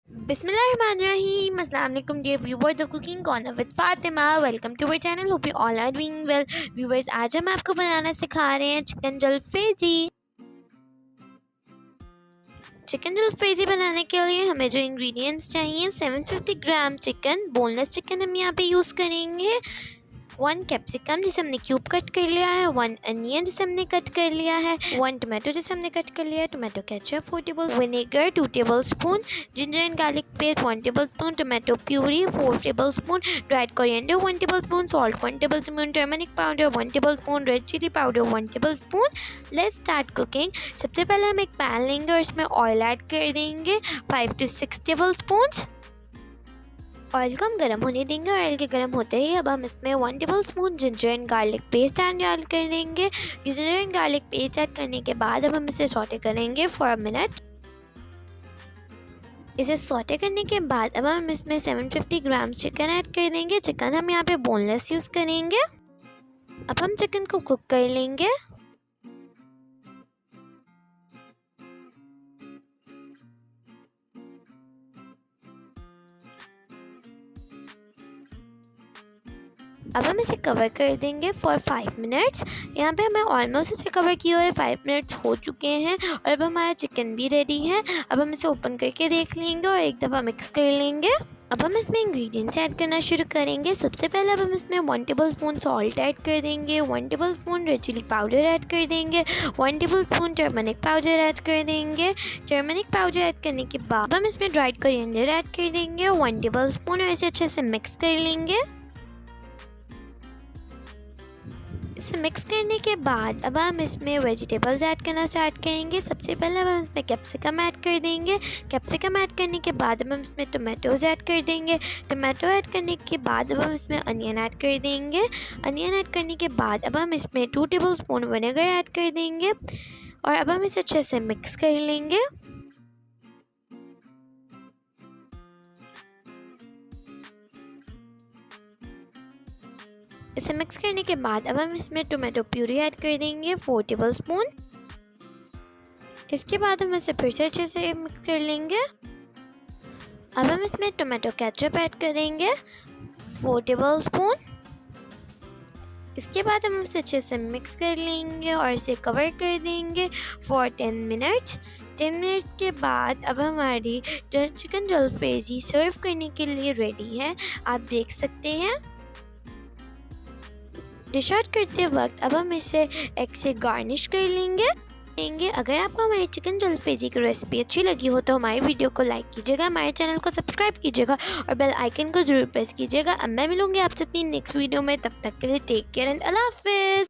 Bismillahirrahmanirrahim. Assalamu alaikum dear viewers of Cooking Corner with Fatima. Welcome to our channel. Hope you all are doing well. Viewers, आज हम आपको बनाना सिखा रहे हैं chicken जलफेजी। Chicken जलफेजी बनाने के लिए हमें जो इंग्रेडिएंट्स चाहिए 750 ग्राम चिकन, बोनलेस चिकन हम यहाँ पे यूज़ करेंगे। 1 कैप्सिकम जिसे हमने क्यूब कट कर लिया है, 1 अनियन जिसे हमने कट कर लिया है, 1 टमाटो जिसे हमने कट कर लिया है, tomato ketchup 4 table, vinegar 2 tablespoon, ginger and garlic paste 1 tablespoon, tomato puree 4 tablespoon, dried coriander 1 tablespoon, salt 1 tablespoon, turmeric powder 1 tablespoon, red chilli powder 1 tablespoon. Let's start cooking. सबसे पहले हम एक pan लेंगे और इसमें oil add कर देंगे 5 to 6 table spoon. Oil को हम गर्म होने देंगे। ऑयल के गर्म होते ही अब हम इसमें 1 tablespoon ginger and garlic paste add कर देंगे। Ginger and garlic paste add करने के बाद अब हम इसे सौटे करेंगे फॉर अ मिनट। इसे सौटे करने के बाद अब हम इसमें 750 ग्राम चिकन ऐड कर देंगे। चिकन हम यहाँ पे बोनलेस यूज़ करेंगे। अब हम चिकन को कुक कर लेंगे। अब हम इसे कवर कर देंगे फॉर 5 मिनट्स। यहाँ पे हमें ऑलमोस्ट इसे कवर किए हुए 5 मिनट्स हो चुके हैं और अब हमारा चिकन भी रेडी है। अब हम इसे ओपन करके देख लेंगे और एक दफ़ा मिक्स कर लेंगे। अब हम इसमें इंग्रेडिएंट्स ऐड करना शुरू करेंगे। सबसे पहले अब हम इसमें 1 टेबल स्पून सॉल्ट ऐड कर देंगे, 1 tablespoon red chilli powder add कर देंगे, 1 tablespoon turmeric powder add कर देंगे। टर्मरिक पाउडर ऐड करने के बाद हम इसमें ड्राइड कोरिएंडर ऐड कर देंगे 1 टेबल स्पून और इसे अच्छे से मिक्स कर लेंगे। इसे मिक्स करने के बाद अब हम इसमें वेजिटेबल्स ऐड करना स्टार्ट करेंगे। सबसे पहले अब हम इसमें कैप्सिकम ऐड कर देंगे। कैप्सिकम ऐड करने के बाद अब हम इसमें टमाटोज़ ऐड कर देंगे। टमाटो ऐड करने के बाद अब हम इसमें अनियन ऐड कर देंगे। अनियन ऐड करने के बाद अब हम इसमें 2 टेबल स्पून विनेगर ऐड कर देंगे और अब हम इसे अच्छे से मिक्स कर लेंगे। इसे मिक्स करने के बाद अब हम इसमें टोमेटो प्यूरी ऐड कर देंगे 4 टेबल स्पून। इसके बाद हम इसे फिर से अच्छे से मिक्स कर लेंगे। अब हम इसमें टोमेटो केचप ऐड करेंगे 4 टेबल स्पून। इसके बाद हम इसे अच्छे से मिक्स कर लेंगे और इसे कवर कर देंगे फॉर 10 मिनट्स। 10 मिनट के बाद अब हमारी चिकन जलफेजी सर्व करने के लिए रेडी है। आप देख सकते हैं। डिश आउट करते वक्त अब हम इसे एग से गार्निश कर लेंगे। अगर आपको हमारी चिकन जलफेजी की रेसिपी अच्छी लगी हो तो हमारी वीडियो को लाइक कीजिएगा, हमारे चैनल को सब्सक्राइब कीजिएगा और बेल आइकन को ज़रूर प्रेस कीजिएगा। अब मैं मिलूंगी आपसे अपनी नेक्स्ट वीडियो में। तब तक के लिए टेक केयर एंड अल्लाह हाफिज़।